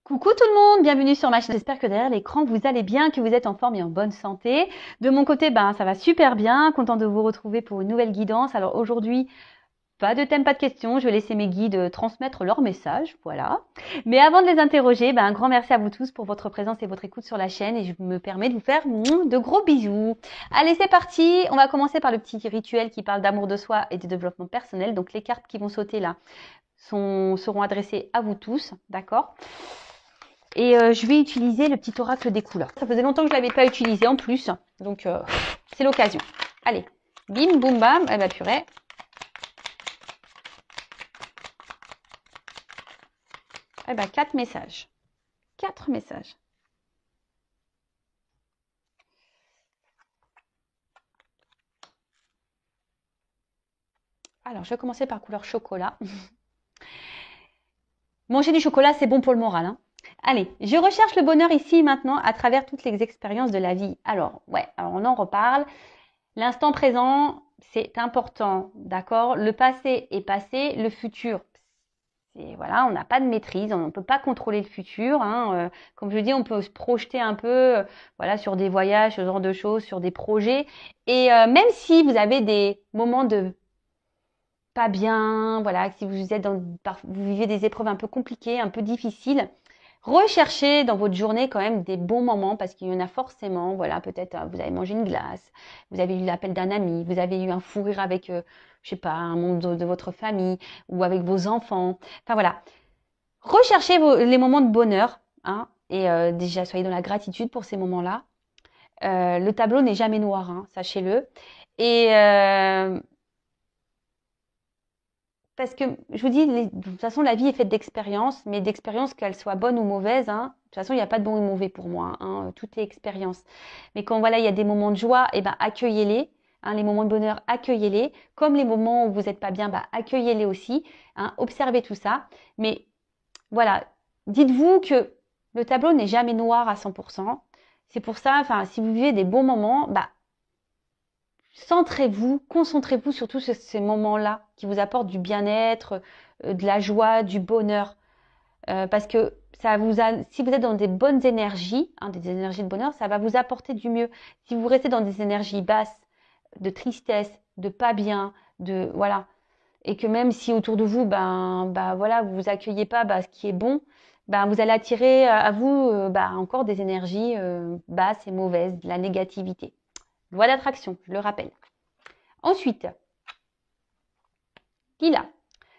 Coucou tout le monde, bienvenue sur ma chaîne. J'espère que derrière l'écran vous allez bien, que vous êtes en forme et en bonne santé. De mon côté, ça va super bien, content de vous retrouver pour une nouvelle guidance. Alors aujourd'hui, pas de thème, pas de questions, je vais laisser mes guides transmettre leur message, voilà. Mais avant de les interroger, un grand merci à vous tous pour votre présence et votre écoute sur la chaîne et je me permets de vous faire de gros bisous. Allez, c'est parti, on va commencer par le petit rituel qui parle d'amour de soi et de développement personnel. Donc les cartes qui vont sauter là seront adressées à vous tous, d'accord ? Et je vais utiliser le petit oracle des couleurs. Ça faisait longtemps que je ne l'avais pas utilisé en plus. Donc, c'est l'occasion. Allez, bim, boum, bam. Eh ben, purée. Eh ben, 4 messages. 4 messages. Alors, je vais commencer par couleur chocolat. Manger du chocolat, c'est bon pour le moral, hein. Allez, je recherche le bonheur ici maintenant à travers toutes les expériences de la vie. Alors, alors on en reparle. L'instant présent, c'est important, d'accord? Le passé est passé, le futur, voilà, on n'a pas de maîtrise, on ne peut pas contrôler le futur, hein. Comme je dis, on peut se projeter un peu, voilà, sur des voyages, ce genre de choses, sur des projets. Et même si vous avez des moments de pas bien, voilà, si vous êtes vous vivez des épreuves un peu compliquées, un peu difficiles, recherchez dans votre journée quand même des bons moments parce qu'il y en a forcément. Voilà, peut-être vous avez mangé une glace, vous avez eu l'appel d'un ami, vous avez eu un fou rire avec, je sais pas, un membre de votre famille ou avec vos enfants. Enfin voilà, recherchez les moments de bonheur, hein, et déjà soyez dans la gratitude pour ces moments-là. Le tableau n'est jamais noir, hein, sachez-le. Et parce que je vous dis, de toute façon, la vie est faite d'expériences, mais d'expériences, qu'elles soient bonnes ou mauvaises, hein. De toute façon, il n'y a pas de bon ou mauvais pour moi, hein. Tout est expérience. Mais quand voilà, il y a des moments de joie, accueillez-les. Hein, les moments de bonheur, accueillez-les. Comme les moments où vous n'êtes pas bien, accueillez-les aussi. Hein, observez tout ça. Mais voilà, dites-vous que le tableau n'est jamais noir à 100%. C'est pour ça, si vous vivez des bons moments, centrez-vous, concentrez-vous surtout sur ces moments-là qui vous apportent du bien-être, de la joie, du bonheur. Parce que si vous êtes dans des bonnes énergies, hein, des énergies de bonheur, ça va vous apporter du mieux. Si vous restez dans des énergies basses, de tristesse, de pas bien, voilà, et que même si autour de vous, voilà, vous accueillez pas ce qui est bon, vous allez attirer à vous encore des énergies basses et mauvaises, de la négativité. Loi d'attraction, je le rappelle. Ensuite, Lila,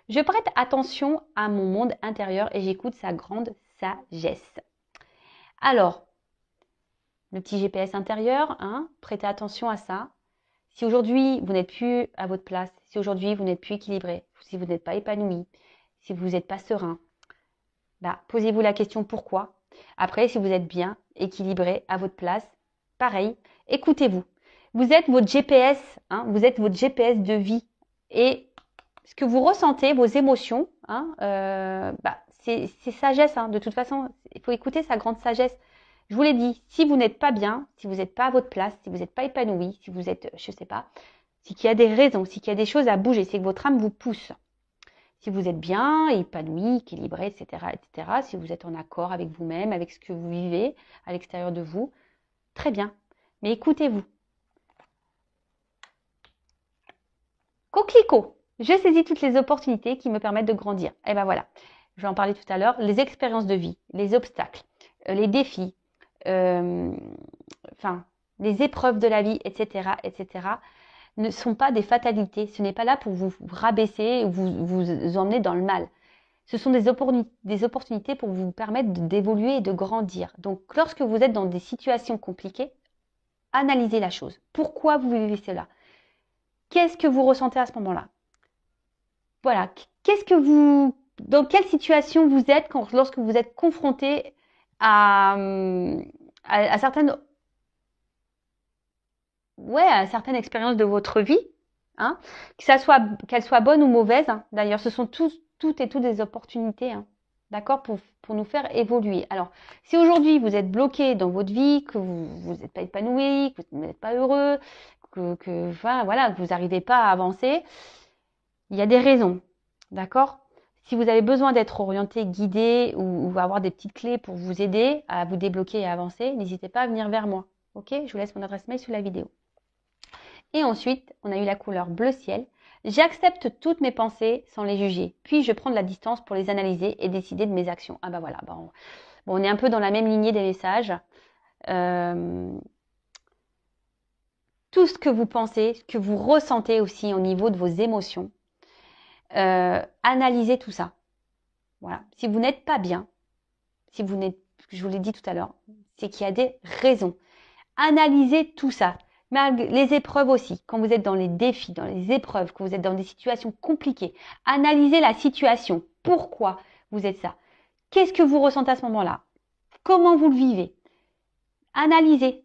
je prête attention à mon monde intérieur et j'écoute sa grande sagesse. Alors, le petit GPS intérieur, hein, prêtez attention à ça. Si aujourd'hui vous n'êtes plus à votre place, si aujourd'hui vous n'êtes plus équilibré, si vous n'êtes pas épanoui, si vous n'êtes pas serein, posez-vous la question pourquoi. Après, si vous êtes bien, équilibré, à votre place, pareil, écoutez-vous. Vous êtes votre GPS, hein, vous êtes votre GPS de vie. Et ce que vous ressentez, vos émotions, hein, c'est sagesse. Hein, de toute façon, il faut écouter sa grande sagesse. Je vous l'ai dit, si vous n'êtes pas bien, si vous n'êtes pas à votre place, si vous n'êtes pas épanoui, si vous êtes, je sais pas, c'est qu'il y a des raisons, c'est qu'il y a des choses à bouger, c'est que votre âme vous pousse. Si vous êtes bien, épanoui, équilibré, etc., etc., si vous êtes en accord avec vous-même, avec ce que vous vivez à l'extérieur de vous, très bien. Mais écoutez-vous. Coquelicot, je saisis toutes les opportunités qui me permettent de grandir. Et ben voilà, je vais en parler tout à l'heure. Les expériences de vie, les obstacles, les défis, les épreuves de la vie, etc., etc., ne sont pas des fatalités. Ce n'est pas là pour vous rabaisser ou vous emmener dans le mal. Ce sont des opportunités pour vous permettre d'évoluer et de grandir. Donc, lorsque vous êtes dans des situations compliquées, analysez la chose. Pourquoi vous vivez cela? Qu'est-ce que vous ressentez à ce moment-là? Voilà. Dans quelle situation vous êtes lorsque vous êtes confronté à certaines expériences de votre vie, hein, qu'elles soient bonnes ou mauvaises, hein. D'ailleurs, ce sont toutes et toutes des opportunités, hein, d'accord, pour nous faire évoluer. Alors, si aujourd'hui vous êtes bloqué dans votre vie, que vous n'êtes pas épanoui, que vous n'êtes pas heureux, que vous n'arrivez pas à avancer, il y a des raisons, d'accord? Si vous avez besoin d'être orienté, guidé ou avoir des petites clés pour vous aider à vous débloquer et à avancer, n'hésitez pas à venir vers moi. Ok? Je vous laisse mon adresse mail sous la vidéo. Et ensuite, on a eu la couleur bleu ciel. J'accepte toutes mes pensées sans les juger. Puis je prends de la distance pour les analyser et décider de mes actions. Ah bah voilà, bon, on est un peu dans la même lignée des messages. Tout ce que vous pensez, ce que vous ressentez aussi au niveau de vos émotions, analysez tout ça. Voilà. Si vous n'êtes pas bien, si vous n'êtes, je vous l'ai dit tout à l'heure, c'est qu'il y a des raisons. Analysez tout ça. Les épreuves aussi, quand vous êtes dans les défis, dans les épreuves, quand vous êtes dans des situations compliquées, analysez la situation. Pourquoi vous êtes ça? Qu'est-ce que vous ressentez à ce moment-là? Comment vous le vivez? Analysez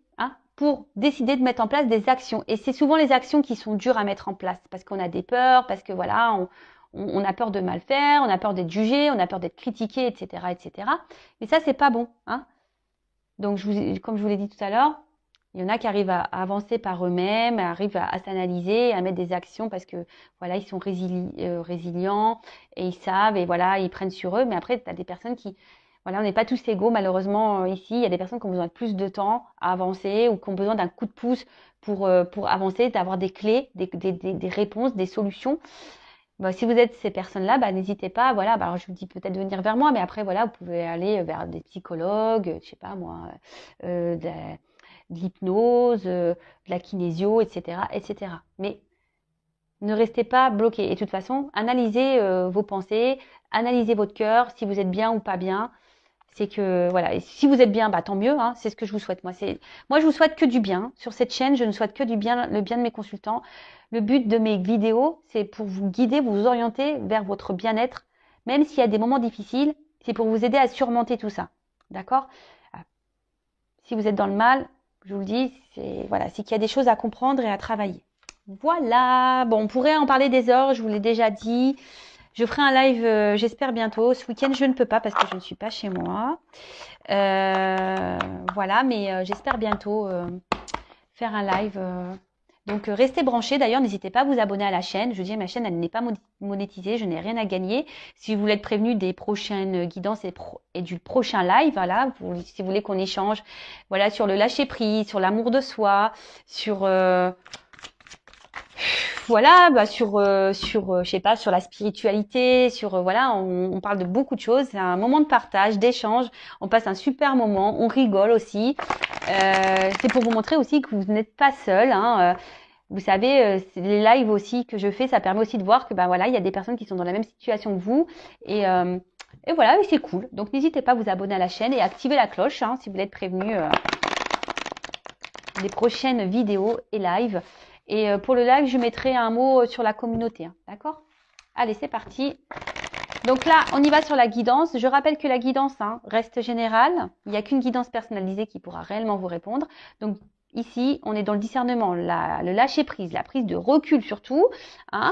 pour décider de mettre en place des actions. Et c'est souvent les actions qui sont dures à mettre en place parce qu'on a des peurs, parce que voilà, on a peur de mal faire, on a peur d'être jugé, on a peur d'être critiqué, etc., etc. Mais ça, c'est pas bon. Donc, comme je vous l'ai dit tout à l'heure, il y en a qui arrivent à avancer par eux-mêmes, arrivent à s'analyser, à mettre des actions parce que voilà, ils sont résilients et ils savent et voilà, ils prennent sur eux. Mais après, tu as des personnes qui, voilà, on n'est pas tous égaux malheureusement ici. Il y a des personnes qui ont besoin de plus de temps à avancer ou qui ont besoin d'un coup de pouce pour avancer, d'avoir des clés, des réponses, des solutions. Bah, si vous êtes ces personnes-là, bah, n'hésitez pas. Voilà, bah, alors je vous dis peut-être de venir vers moi, mais après voilà, vous pouvez aller vers des psychologues, je sais pas moi, de l'hypnose, de la kinésio, etc., etc. Mais ne restez pas bloqué. Et de toute façon, analysez vos pensées, analysez votre cœur, si vous êtes bien ou pas bien. C'est que voilà, et si vous êtes bien, bah tant mieux. C'est ce que je vous souhaite. Moi, je vous souhaite que du bien sur cette chaîne. Je ne souhaite que du bien, le bien de mes consultants. Le but de mes vidéos, c'est pour vous guider, vous orienter vers votre bien-être, même s'il y a des moments difficiles. C'est pour vous aider à surmonter tout ça. D'accord? Si vous êtes dans le mal, je vous le dis, c'est qu'il y a des choses à comprendre et à travailler. Voilà. Bon, on pourrait en parler des heures. Je vous l'ai déjà dit. Je ferai un live, j'espère bientôt. Ce week-end, je ne peux pas parce que je ne suis pas chez moi. Voilà, mais j'espère bientôt faire un live. Donc, restez branchés. D'ailleurs, n'hésitez pas à vous abonner à la chaîne. Je dis, ma chaîne, elle n'est pas monétisée. Je n'ai rien à gagner. Si vous voulez être prévenu des prochaines guidances et du prochain live, voilà, si vous voulez qu'on échange, voilà, sur le lâcher prise, sur l'amour de soi, sur voilà, bah je sais pas, sur la spiritualité, sur voilà, on parle de beaucoup de choses. C'est un moment de partage, d'échange. On passe un super moment, on rigole aussi. C'est pour vous montrer aussi que vous n'êtes pas seul. Vous savez, les lives aussi que je fais, ça permet aussi de voir que ben voilà, il y a des personnes qui sont dans la même situation que vous et voilà, c'est cool. Donc n'hésitez pas à vous abonner à la chaîne et activer la cloche si vous voulez être prévenu des prochaines vidéos et lives. Et pour le live, je mettrai un mot sur la communauté. D'accord? Allez, c'est parti. Donc là, on y va sur la guidance. Je rappelle que la guidance reste générale. Il n'y a qu'une guidance personnalisée qui pourra réellement vous répondre. Donc ici, on est dans le discernement, le lâcher prise, la prise de recul surtout. On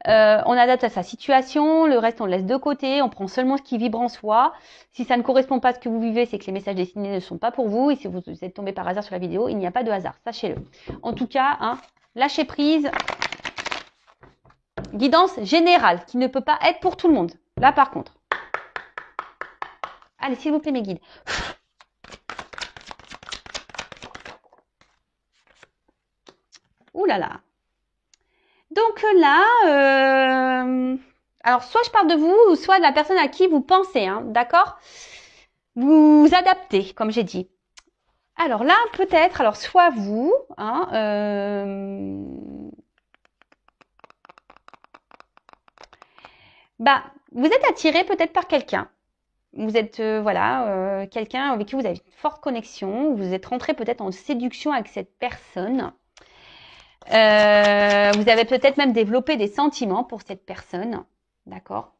adapte à sa situation. Le reste, on le laisse de côté. On prend seulement ce qui vibre en soi. Si ça ne correspond pas à ce que vous vivez, c'est que les messages destinés ne sont pas pour vous. Et si vous êtes tombé par hasard sur la vidéo, il n'y a pas de hasard. Sachez-le. En tout cas, lâcher prise. Guidance générale qui ne peut pas être pour tout le monde. Là, par contre. Allez, s'il vous plaît, mes guides. Ouh là là. Donc là, alors soit je parle de vous, ou soit de la personne à qui vous pensez, d'accord? Vous adaptez, comme j'ai dit. Alors là, peut-être, alors soit vous, vous êtes attiré peut-être par quelqu'un. Vous êtes quelqu'un avec qui vous avez une forte connexion. Vous êtes rentré peut-être en séduction avec cette personne. Vous avez peut-être même développé des sentiments pour cette personne. D'accord?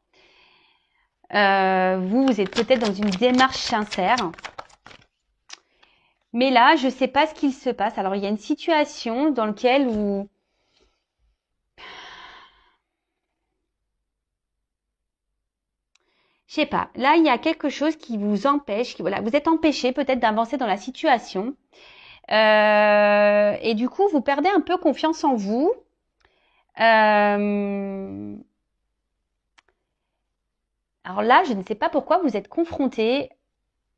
Vous êtes peut-être dans une démarche sincère. Mais là, je ne sais pas ce qu'il se passe. Alors, il y a une situation dans laquelle où je sais pas. Là, il y a quelque chose qui vous empêche, vous êtes empêché peut-être d'avancer dans la situation. Et du coup, vous perdez un peu confiance en vous. Alors là, je ne sais pas pourquoi vous êtes confronté.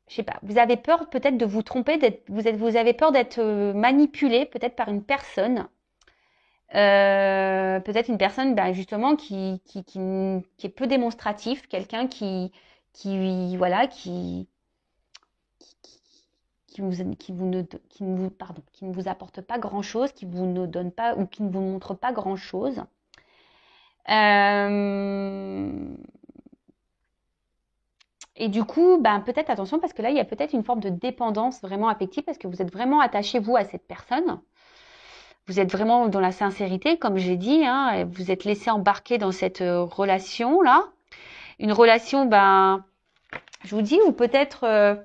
Je sais pas, vous avez peur peut-être de vous tromper, vous avez peur d'être manipulé peut-être par une personne. Peut-être une personne ben, justement qui est peu démonstratif, quelqu'un voilà, qui ne vous apporte pas grand-chose, qui vous ne donne pas ou qui ne vous montre pas grand-chose. Et du coup, ben, peut-être attention parce que là, il y a peut-être une forme de dépendance vraiment affective parce que vous êtes vraiment attaché, vous, à cette personne. Vous êtes vraiment dans la sincérité, comme j'ai dit, hein, et vous êtes laissé embarquer dans cette relation-là. Une relation, ben, je vous dis, ou peut-être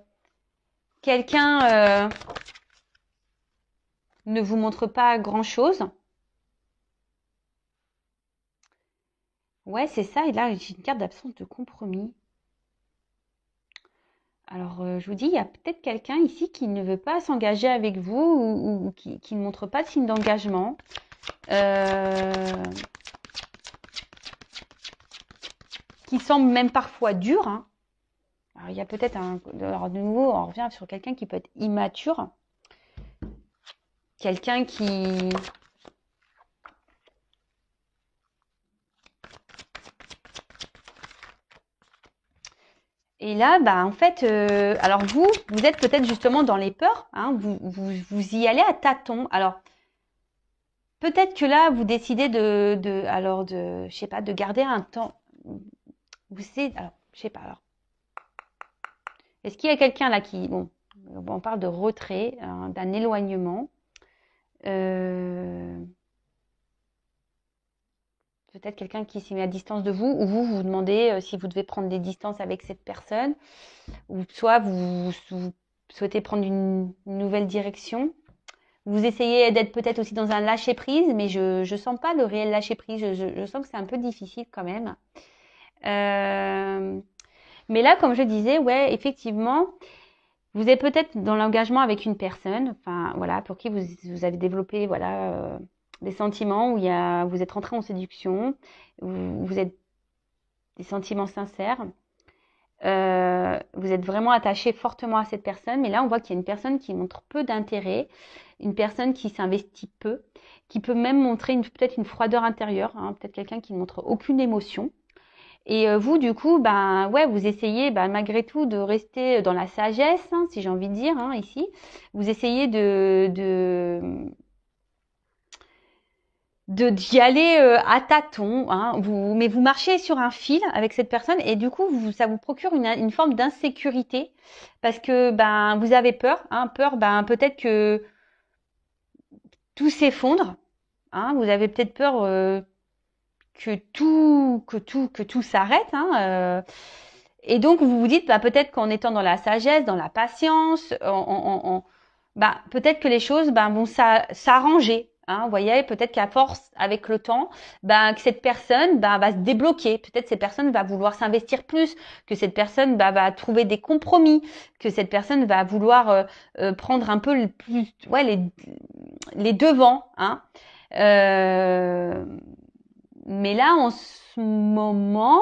quelqu'un ne vous montre pas grand-chose. Ouais, c'est ça. Et là, j'ai une carte d'absence de compromis. Alors, je vous dis, il y a peut-être quelqu'un ici qui ne veut pas s'engager avec vous ou qui ne montre pas de signe d'engagement. Qui semble même parfois dur. Hein. Alors, il y a peut-être alors, de nouveau, on revient sur quelqu'un qui peut être immature. Quelqu'un qui... Et là, bah, en fait, alors vous êtes peut-être justement dans les peurs, hein, vous y allez à tâtons. Alors, peut-être que là, vous décidez je sais pas, de garder un temps. Vous savez, alors, je sais pas, alors. Est-ce qu'il y a quelqu'un là qui, bon, on parle de retrait, hein, d'un éloignement. Peut-être quelqu'un qui s'est mis à distance de vous, ou vous demandez si vous devez prendre des distances avec cette personne, ou soit vous souhaitez prendre une nouvelle direction. Vous essayez d'être peut-être aussi dans un lâcher-prise, mais je sens pas le réel lâcher-prise. Je sens que c'est un peu difficile quand même. Mais là, comme je disais, ouais, effectivement, vous êtes peut-être dans l'engagement avec une personne, enfin voilà, pour qui vous avez développé voilà des sentiments où vous êtes rentré en séduction, vous êtes des sentiments sincères. Vous êtes vraiment attaché fortement à cette personne, mais là on voit qu'il y a une personne qui montre peu d'intérêt, une personne qui s'investit peu, qui peut même montrer peut-être une froideur intérieure, hein, peut-être quelqu'un qui ne montre aucune émotion. Et vous, du coup, ben ouais, vous essayez malgré tout de rester dans la sagesse, hein, si j'ai envie de dire, hein, ici. Vous essayez d'y aller à tâtons, hein, mais vous marchez sur un fil avec cette personne et du coup ça vous procure une forme d'insécurité parce que ben vous avez peur, hein, peur ben peut-être que tout s'effondre, hein, vous avez peut-être peur que tout s'arrête, hein, et donc vous vous dites bah peut-être qu'en étant dans la sagesse, dans la patience, bah peut-être que les choses vont s'arranger. Hein, vous voyez, peut-être qu'à force, avec le temps, que cette personne va se débloquer. Peut-être cette personne va vouloir s'investir plus, que cette personne va trouver des compromis, que cette personne va vouloir prendre un peu les devants. Hein. Mais là, en ce moment,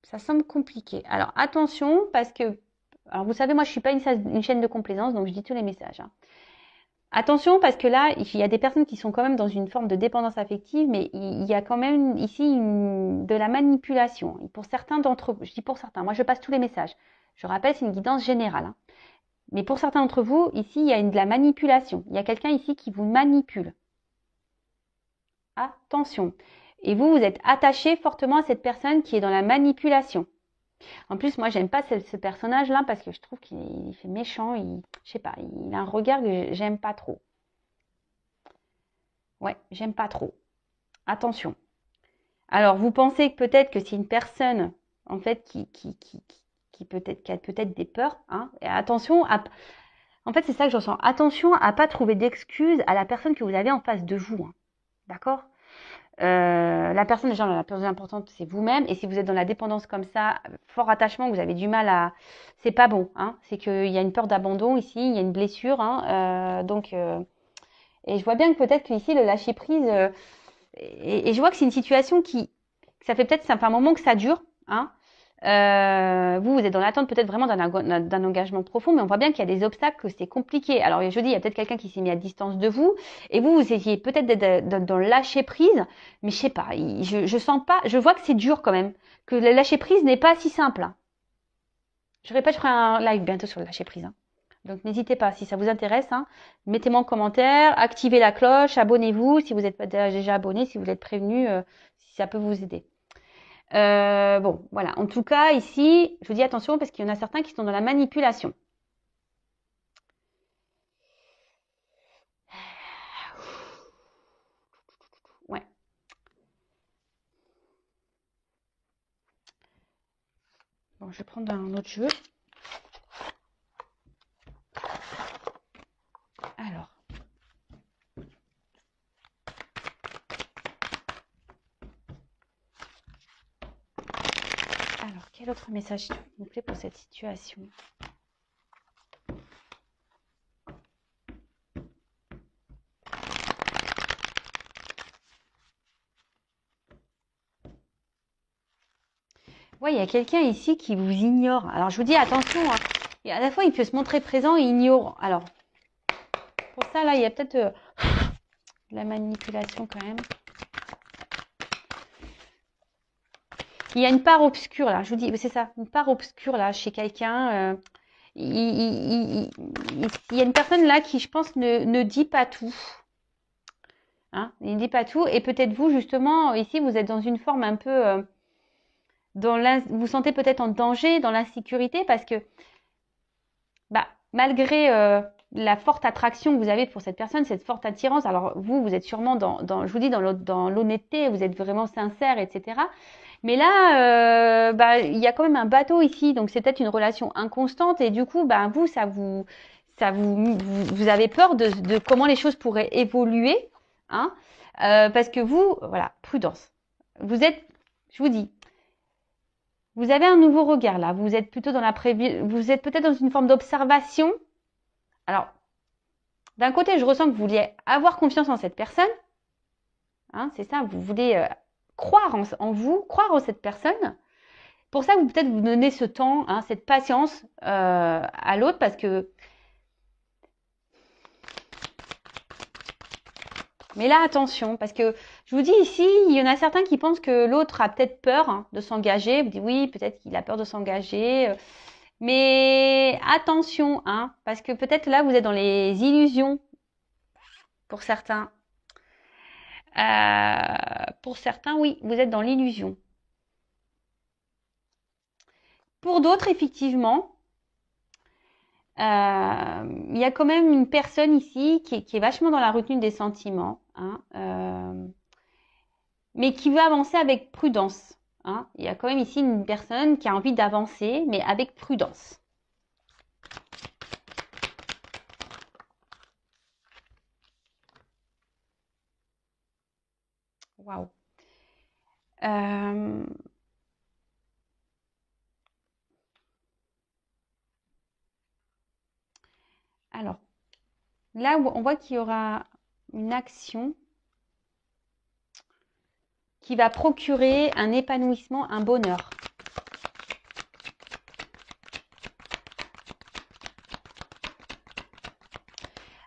ça semble compliqué. Alors attention, parce que, alors vous savez, moi je suis pas une chaîne de complaisance, donc je dis tous les messages. Hein. Attention, parce que là, il y a des personnes qui sont quand même dans une forme de dépendance affective, mais il y a quand même ici de la manipulation. Et pour certains d'entre vous, je dis pour certains, moi je passe tous les messages. Je rappelle, c'est une guidance générale. Hein. Mais pour certains d'entre vous, ici, il y a de la manipulation. Il y a quelqu'un ici qui vous manipule. Attention. Et vous êtes attaché fortement à cette personne qui est dans la manipulation. En plus, moi, j'aime pas ce personnage-là parce que je trouve qu'il fait méchant. Je sais pas, il a un regard que j'aime pas trop. Ouais, j'aime pas trop. Attention. Alors, vous pensez que peut-être que c'est une personne, en fait, qui a peut-être des peurs. Hein, et attention en fait, c'est ça que je ressens. Attention à pas trouver d'excuses à la personne que vous avez en face de vous. Hein. D'accord? La personne déjà la plus importante, c'est vous-même. Et si vous êtes dans la dépendance comme ça, fort attachement, vous avez du mal à... C'est pas bon. Hein. C'est qu'il y a une peur d'abandon ici, il y a une blessure. Hein. Donc, Et je vois bien que peut-être qu'ici, le lâcher prise, et je vois que c'est une situation que ça fait peut-être, ça fait un moment que ça dure, hein. Vous êtes dans l'attente peut-être vraiment d'un engagement profond, mais on voit bien qu'il y a des obstacles, que c'est compliqué. Alors je dis, il y a peut-être quelqu'un qui s'est mis à distance de vous, et vous essayez peut-être d'être dans le lâcher prise, mais je sais pas, je sens pas, je vois que c'est dur quand même, que le lâcher prise n'est pas si simple, hein. Je répète, je ferai un live bientôt sur le lâcher prise, hein. Donc n'hésitez pas, si ça vous intéresse, hein, mettez-moi en commentaire, activez la cloche, abonnez-vous si vous n'êtes pas déjà abonné, si vous êtes prévenu, si ça peut vous aider. Bon, voilà. En tout cas, ici, je vous dis attention parce qu'il y en a certains qui sont dans la manipulation. Ouais. Bon, je vais prendre un autre jeu. Alors. Alors, quel autre message s'il vous plaît pour cette situation? Ouais, il y a quelqu'un ici qui vous ignore. Alors, je vous dis attention, hein. Et à la fois, il peut se montrer présent et ignore. Alors, pour ça, là, il y a peut-être de la manipulation quand même. Il y a une part obscure, là. Je vous dis, c'est ça, une part obscure, là, chez quelqu'un. Il y a une personne, là, qui, je pense, ne dit pas tout. Hein, il ne dit pas tout. Et peut-être vous, justement, ici, vous êtes dans une forme un peu... vous sentez peut-être en danger, dans l'insécurité, parce que malgré la forte attraction que vous avez pour cette personne, cette forte attirance, alors vous êtes sûrement je vous dis, dans l'honnêteté, vous êtes vraiment sincère, etc. Mais là, il y a quand même un bateau ici, donc c'est peut-être une relation inconstante, et du coup, vous avez peur de comment les choses pourraient évoluer, hein, parce que vous, voilà, prudence. Je vous dis, vous avez un nouveau regard là. Vous êtes plutôt vous êtes peut-être dans une forme d'observation. Alors, d'un côté, je ressens que vous vouliez avoir confiance en cette personne. Hein, c'est ça, vous voulez croire en vous, croire en cette personne. Pour ça, peut-être vous donnez ce temps, hein, cette patience à l'autre, parce que... Mais là, attention, parce que je vous dis ici, il y en a certains qui pensent que l'autre a peut-être peur, hein, de s'engager. Vous dites oui, peut-être qu'il a peur de s'engager. Mais attention, hein, parce que peut-être là, vous êtes dans les illusions pour certains. Pour certains, oui, vous êtes dans l'illusion. Pour d'autres, effectivement, il y a quand même une personne ici qui est vachement dans la retenue des sentiments, hein, mais qui veut avancer avec prudence. Hein. Il y a quand même ici une personne qui a envie d'avancer, mais avec prudence. Waouh. Alors, là, on voit qu'il y aura une action qui va procurer un épanouissement, un bonheur.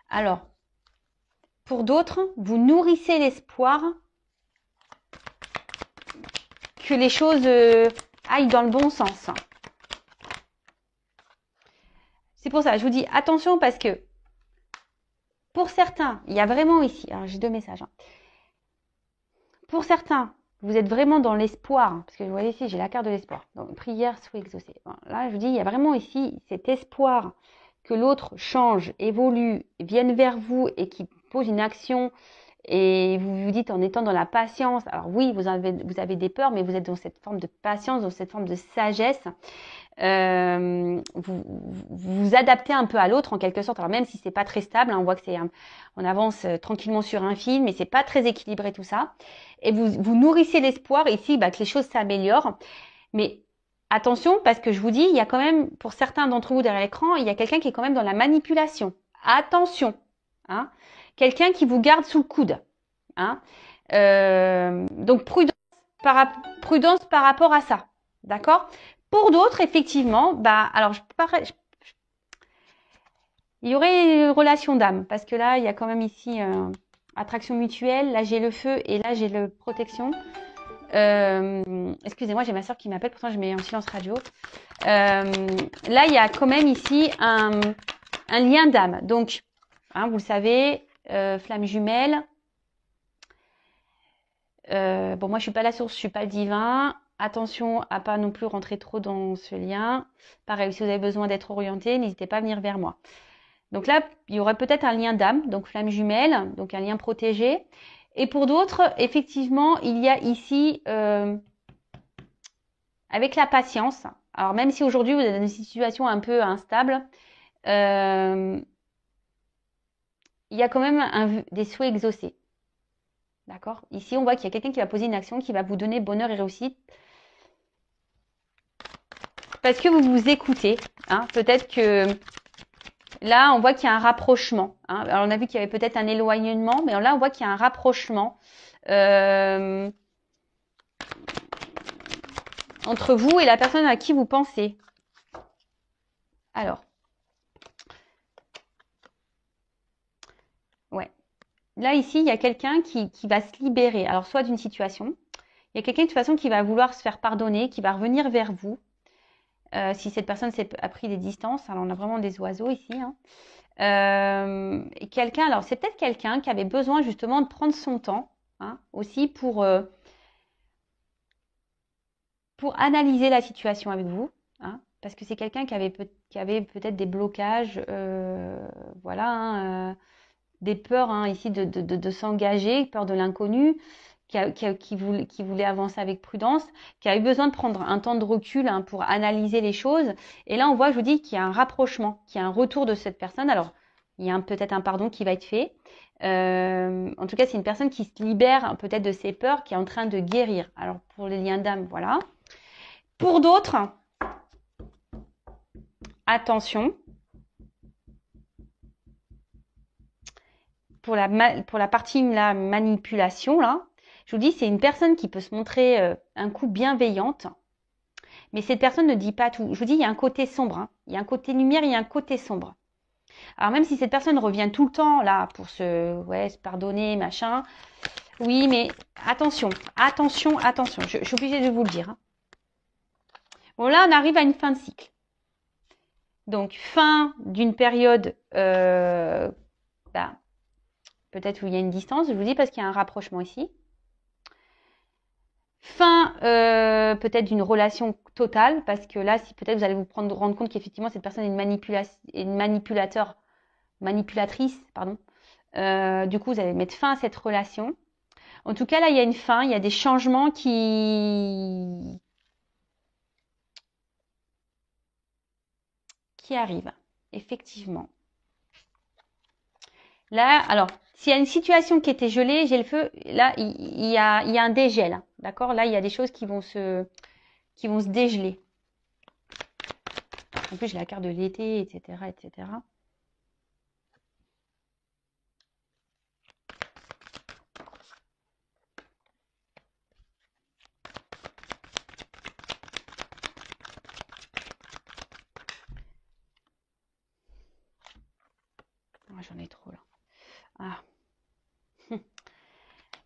Alors, pour d'autres, vous nourrissez l'espoir que les choses aillent dans le bon sens. C'est pour ça, je vous dis attention parce que pour certains, il y a vraiment ici, alors j'ai deux messages. Hein. Pour certains, vous êtes vraiment dans l'espoir, parce que vous voyez ici, j'ai la carte de l'espoir. Donc, prière soit exaucée. Bon, là, je vous dis, il y a vraiment ici cet espoir que l'autre change, évolue, vienne vers vous et qui pose une action. Et vous vous dites en étant dans la patience, alors oui, vous avez des peurs, mais vous êtes dans cette forme de patience, dans cette forme de sagesse. Vous vous adaptez un peu à l'autre en quelque sorte. Alors même si c'est pas très stable, hein, on voit que on avance tranquillement sur un fil, mais c'est pas très équilibré tout ça. Et vous nourrissez l'espoir ici que les choses s'améliorent. Mais attention, parce que je vous dis, il y a quand même, pour certains d'entre vous derrière l'écran, il y a quelqu'un qui est quand même dans la manipulation. Attention, hein. quelqu'un qui vous garde sous le coude. Hein. Donc prudence par rapport à ça. D'accord? Pour d'autres, effectivement, alors il y aurait une relation d'âme, parce que là, il y a quand même ici attraction mutuelle. Là, j'ai le feu et là, j'ai le protection. Excusez-moi, j'ai ma soeur qui m'appelle, pourtant je mets en silence radio. Là, il y a quand même ici un lien d'âme. Donc, hein, vous le savez, flamme jumelle. Bon, moi, je suis pas la source, je suis pas le divin. Attention à pas non plus rentrer trop dans ce lien. Pareil, si vous avez besoin d'être orienté, n'hésitez pas à venir vers moi. Donc là, il y aurait peut-être un lien d'âme, donc flamme jumelle, donc un lien protégé. Et pour d'autres, effectivement, il y a ici, avec la patience, alors même si aujourd'hui vous êtes dans une situation un peu instable, il y a quand même des souhaits exaucés. D'accord? Ici, on voit qu'il y a quelqu'un qui va poser une action qui va vous donner bonheur et réussite. Parce que vous vous écoutez. Hein? Peut-être que là, on voit qu'il y a un rapprochement. Hein? Alors, on a vu qu'il y avait peut-être un éloignement, mais là, on voit qu'il y a un rapprochement entre vous et la personne à qui vous pensez. Alors. Ouais. Là, ici, il y a quelqu'un qui va se libérer. Alors, soit d'une situation. Il y a quelqu'un de toute façon qui va vouloir se faire pardonner, qui va revenir vers vous. Si cette personne a pris des distances. Alors, on a vraiment des oiseaux ici. Hein. Quelqu'un, alors c'est peut-être quelqu'un qui avait besoin justement de prendre son temps hein, aussi pour analyser la situation avec vous, hein, parce que c'est quelqu'un qui avait peut-être des blocages, voilà, hein, des peurs hein, ici de s'engager, peur de l'inconnu, qui voulait avancer avec prudence, qui a eu besoin de prendre un temps de recul hein, pour analyser les choses. Et là, on voit, je vous dis, qu'il y a un rapprochement, qu'il y a un retour de cette personne. Alors, il y a peut-être un pardon qui va être fait. En tout cas, c'est une personne qui se libère peut-être de ses peurs, qui est en train de guérir. Alors, pour les liens d'âme, voilà. Pour d'autres, attention. Pour la partie la manipulation, là, je vous dis, c'est une personne qui peut se montrer un coup bienveillante, mais cette personne ne dit pas tout. Je vous dis, il y a un côté sombre, hein. Il y a un côté lumière, il y a un côté sombre. Alors même si cette personne revient tout le temps là pour se pardonner, machin, oui, mais attention, attention, attention. Je suis obligée de vous le dire. Hein. Bon là, on arrive à une fin de cycle. Donc fin d'une période, peut-être où il y a une distance. Je vous dis parce qu'il y a un rapprochement ici. Fin peut-être d'une relation totale, parce que là, si peut-être vous allez vous rendre compte qu'effectivement cette personne est une manipulatrice, pardon. Du coup, vous allez mettre fin à cette relation. En tout cas, là, il y a une fin, il y a des changements qui arrivent, effectivement. Là, alors, s'il y a une situation qui était gelée, j'ai le feu, là, il y a un dégel, hein, d'accord? Là, il y a des choses qui vont se dégeler. En plus, j'ai la carte de l'été, etc., etc. J'en ai trop, là. Ah.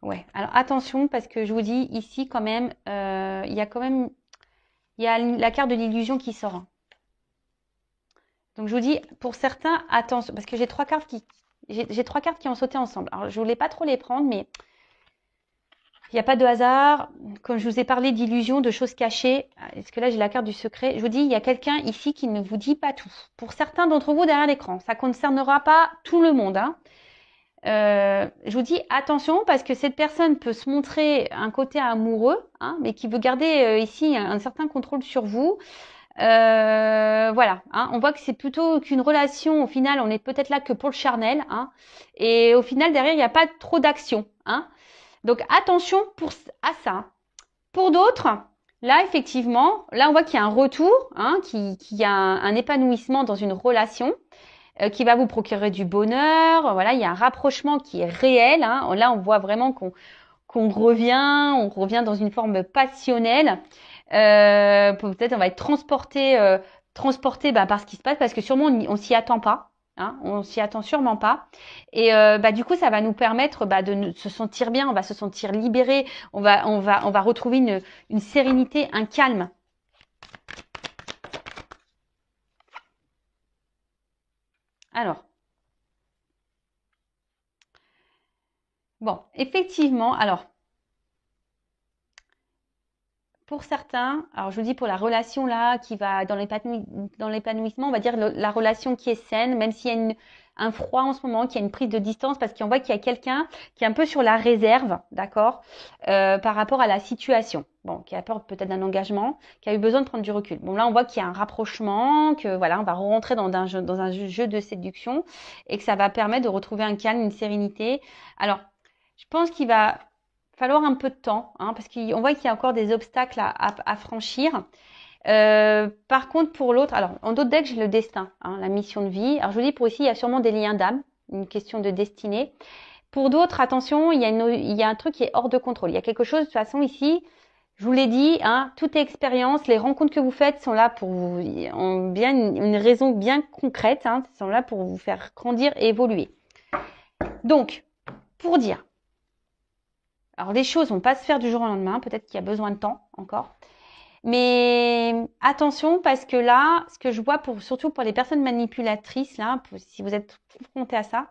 Ouais, alors attention, parce que je vous dis, ici, quand même, il y a la carte de l'illusion qui sort. Hein. Donc, je vous dis, pour certains, attention, parce que j'ai trois cartes qui ont sauté ensemble. Alors, je voulais pas trop les prendre, mais il n'y a pas de hasard. Comme je vous ai parlé d'illusion, de choses cachées, est-ce que là, j'ai la carte du secret? Je vous dis, il y a quelqu'un ici qui ne vous dit pas tout. Pour certains d'entre vous derrière l'écran, ça ne concernera pas tout le monde. Hein. Je vous dis attention parce que cette personne peut se montrer un côté amoureux, hein, mais qui veut garder ici un certain contrôle sur vous. Voilà, hein, on voit que c'est plutôt qu'une relation. Au final, on est peut-être là que pour le charnel, hein, et au final derrière il n'y a pas trop d'action, hein. Donc attention à ça. Pour d'autres, là effectivement, là on voit qu'il y a un retour, hein, qu'il y a un épanouissement dans une relation. qui va vous procurer du bonheur. Voilà, il y a un rapprochement qui est réel. Hein. Là, on voit vraiment qu'on revient dans une forme passionnelle. Peut-être on va être transporté par ce qui se passe parce que sûrement on s'y attend pas. Hein, on s'y attend sûrement pas. Et du coup, ça va nous permettre de se sentir bien. On va se sentir libéré. On va retrouver une sérénité, un calme. Alors, bon, effectivement, alors, pour certains, alors je vous dis pour la relation là qui va dans l'épanouissement, on va dire la relation qui est saine, même s'il y a un froid en ce moment, qu'il y a une prise de distance, parce qu'on voit qu'il y a quelqu'un qui est un peu sur la réserve, d'accord, par rapport à la situation. Bon, qui apporte peut-être un engagement, qui a eu besoin de prendre du recul. Bon, là, on voit qu'il y a un rapprochement, que voilà, on va rentrer dans un jeu de séduction et que ça va permettre de retrouver un calme, une sérénité. Alors, je pense qu'il va falloir un peu de temps, hein, parce qu'on voit qu'il y a encore des obstacles à franchir. Par contre, pour l'autre, alors en d'autres decks, j'ai le destin, hein, la mission de vie. Alors je vous dis, pour ici, il y a sûrement des liens d'âme, une question de destinée. Pour d'autres, attention, il y a un truc qui est hors de contrôle. Il y a quelque chose, de toute façon, ici, je vous l'ai dit, hein, toute expérience, les rencontres que vous faites sont là pour vous, ont bien une raison bien concrète, hein, sont là pour vous faire grandir et évoluer. Donc, pour dire, alors les choses vont pas se faire du jour au lendemain, peut-être qu'il y a besoin de temps encore. Mais attention parce que là, ce que je vois surtout pour les personnes manipulatrices, là, si vous êtes confrontés à ça,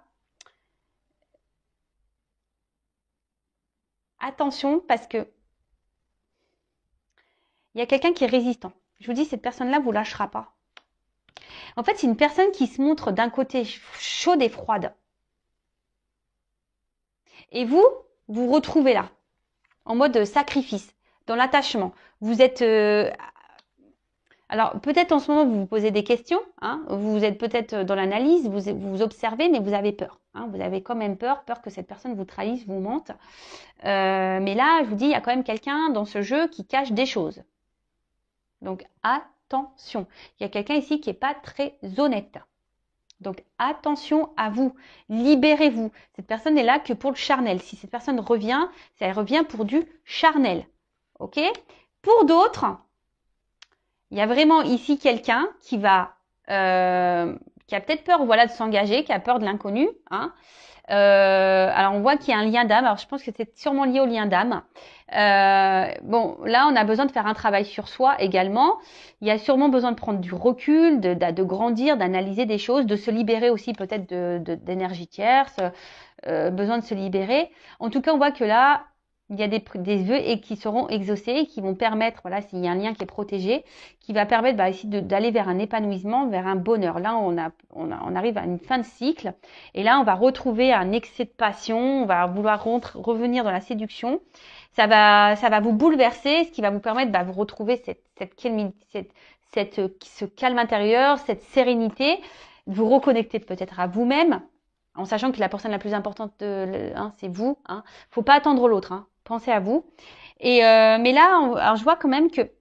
attention parce que il y a quelqu'un qui est résistant. Je vous dis, cette personne-là vous lâchera pas. En fait, c'est une personne qui se montre d'un côté chaude et froide. Et vous retrouvez là, en mode sacrifice, dans l'attachement. Vous êtes alors, peut-être en ce moment, vous vous posez des questions, hein, vous êtes peut-être dans l'analyse, vous observez, mais vous avez peur. Hein, vous avez quand même peur que cette personne vous trahisse, vous mente. Mais là, je vous dis, il y a quand même quelqu'un dans ce jeu qui cache des choses. Donc, attention. Il y a quelqu'un ici qui n'est pas très honnête. Donc, attention à vous. Libérez-vous. Cette personne n'est là que pour le charnel. Si cette personne revient, elle revient pour du charnel. OK ? Pour d'autres, il y a vraiment ici quelqu'un qui a peut-être peur, voilà, de s'engager, qui a peur de l'inconnu. Hein. Alors on voit qu'il y a un lien d'âme. Alors je pense que c'est sûrement lié au lien d'âme. Bon, là on a besoin de faire un travail sur soi également. Il y a sûrement besoin de prendre du recul, de grandir, d'analyser des choses, de se libérer aussi peut-être d'énergie tierce. Besoin de se libérer. En tout cas, on voit que là, il y a des vœux et qui seront exaucés, qui vont permettre, voilà, s'il y a un lien qui est protégé, qui va permettre ici d'aller vers un épanouissement, vers un bonheur. Là, on arrive à une fin de cycle, et là, on va retrouver un excès de passion, on va vouloir revenir dans la séduction. Ça va vous bouleverser, ce qui va vous permettre de vous retrouver ce calme intérieur, cette sérénité, de vous reconnecter peut-être à vous-même, en sachant que la personne la plus importante, c'est vous. Hein. Faut pas attendre l'autre. Hein. Pensez à vous. Et mais là, alors je vois quand même que,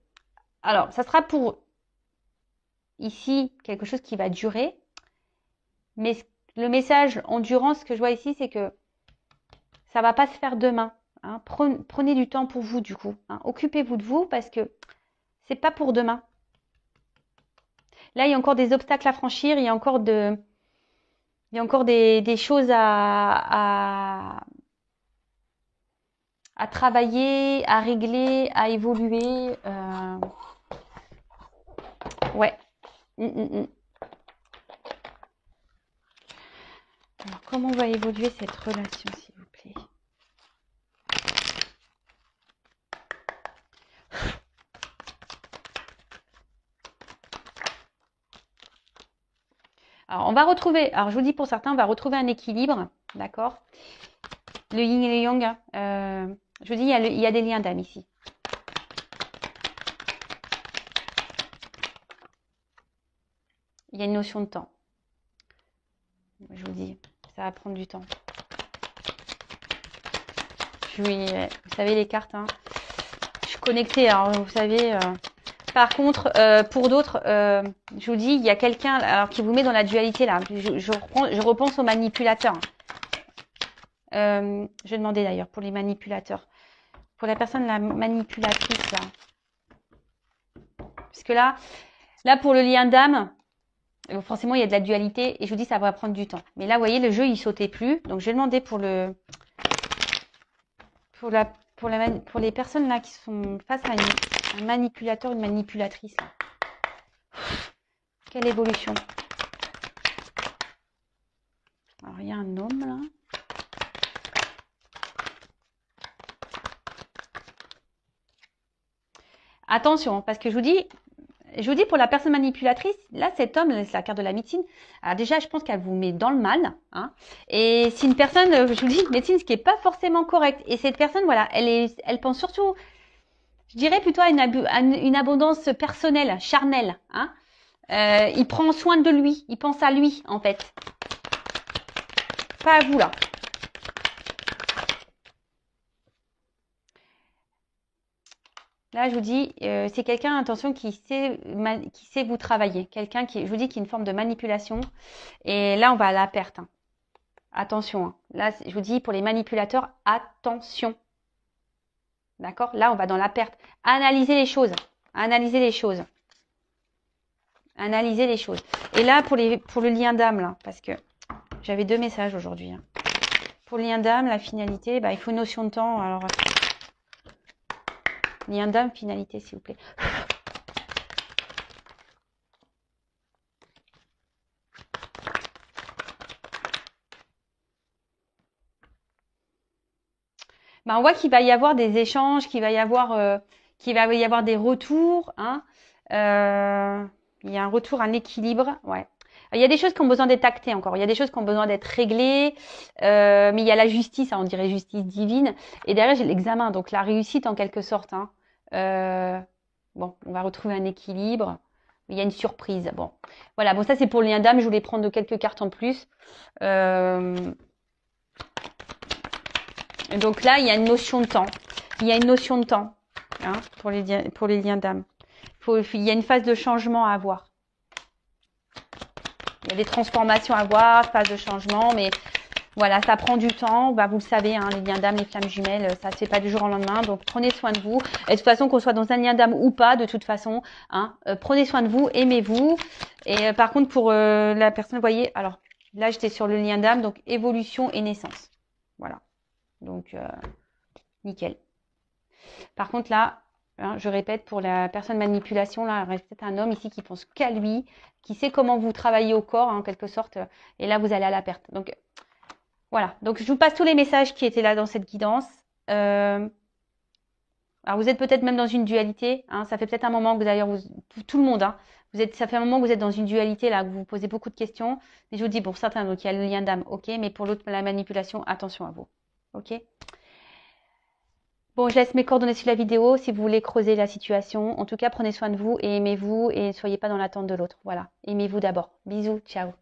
alors ça sera pour ici quelque chose qui va durer. Mais le message endurance que je vois ici, c'est que ça va pas se faire demain. Hein. Prenez du temps pour vous du coup. Hein. Occupez-vous de vous parce que c'est pas pour demain. Là, il y a encore des obstacles à franchir. Il y a encore des choses à travailler, à régler, à évoluer. Ouais. Alors, comment va évoluer cette relation, s'il vous plaît? Alors, on va retrouver, alors je vous dis pour certains, on va retrouver un équilibre, d'accord? Le yin et le yang, je vous dis, il y a des liens d'âme ici. Il y a une notion de temps. Je vous dis, ça va prendre du temps. Vous savez les cartes, hein. Je suis connectée, alors vous savez, Par contre, pour d'autres, je vous dis, il y a quelqu'un alors qui vous met dans la dualité là. Je repense aux manipulateurs. Je vais demander d'ailleurs pour les manipulateurs. Pour la personne, la manipulatrice là. Parce que là pour le lien d'âme, forcément il y a de la dualité et je vous dis ça va prendre du temps. Mais là, vous voyez, le jeu il sautait plus. Donc je vais demander pour les personnes là qui sont face à un manipulateur, une manipulatrice. Là. Quelle évolution. Alors il y a un homme là. Attention, parce que je vous dis pour la personne manipulatrice, là cet homme, c'est la carte de la médecine. Alors déjà, je pense qu'elle vous met dans le mal. Hein, et c'est une personne, je vous dis, médecine, ce qui est pas forcément correct. Et cette personne, voilà, elle pense surtout, je dirais plutôt à une abondance personnelle, charnelle. Hein. Il prend soin de lui, il pense à lui en fait. Pas à vous là. Là, je vous dis, c'est quelqu'un, attention, qui sait vous travailler. Quelqu'un qui, je vous dis, qui est une forme de manipulation. Et là, on va à la perte. Hein. Attention. Hein. Là, je vous dis, pour les manipulateurs, attention. D'accord? Là, on va dans la perte. Analysez les choses. Analysez les choses. Analysez les choses. Et là, pour le lien d'âme, là, parce que j'avais 2 messages aujourd'hui. Hein. Pour le lien d'âme, la finalité, il faut une notion de temps. Alors, lien d'âme, finalité, s'il vous plaît. On voit qu'il va y avoir des échanges, qu'il va y avoir des retours. Hein. Il y a un retour à l'équilibre. Ouais. Il y a des choses qui ont besoin d'être actées encore. Il y a des choses qui ont besoin d'être réglées. Mais il y a la justice, hein, on dirait justice divine. Et derrière, j'ai l'examen, donc la réussite en quelque sorte. Hein. Bon, on va retrouver un équilibre. Il y a une surprise. Bon, voilà. Bon, ça c'est pour le lien d'âme. Je voulais prendre quelques cartes en plus. Donc là, il y a une notion de temps. Il y a une notion de temps hein, pour les liens d'âme. Il y a une phase de changement à avoir. Il y a des transformations à avoir, phase de changement, mais voilà, ça prend du temps. Bah, vous le savez, hein, les liens d'âme, les flammes jumelles, ça ne se fait pas du jour au lendemain. Donc prenez soin de vous. Et de toute façon, qu'on soit dans un lien d'âme ou pas, de toute façon, hein, prenez soin de vous, aimez-vous. Et par contre, pour la personne, vous voyez, alors là, j'étais sur le lien d'âme, donc évolution et naissance. Voilà. Donc, nickel. Par contre, là, hein, je répète, pour la personne manipulation, là, il reste peut-être un homme ici qui pense qu'à lui, qui sait comment vous travaillez au corps, hein, en quelque sorte. Et là, vous allez à la perte. Donc, voilà. Donc, je vous passe tous les messages qui étaient là dans cette guidance. Alors, vous êtes peut-être même dans une dualité. Hein, ça fait peut-être un moment que d'ailleurs, tout le monde, hein, ça fait un moment que vous êtes dans une dualité, là, que vous vous posez beaucoup de questions. Mais je vous dis, pour certains, donc il y a le lien d'âme, ok. Mais pour l'autre, la manipulation, attention à vous. Ok. Bon, je laisse mes coordonnées sur la vidéo si vous voulez creuser la situation. En tout cas, prenez soin de vous et aimez-vous et ne soyez pas dans l'attente de l'autre. Voilà. Aimez-vous d'abord. Bisous. Ciao.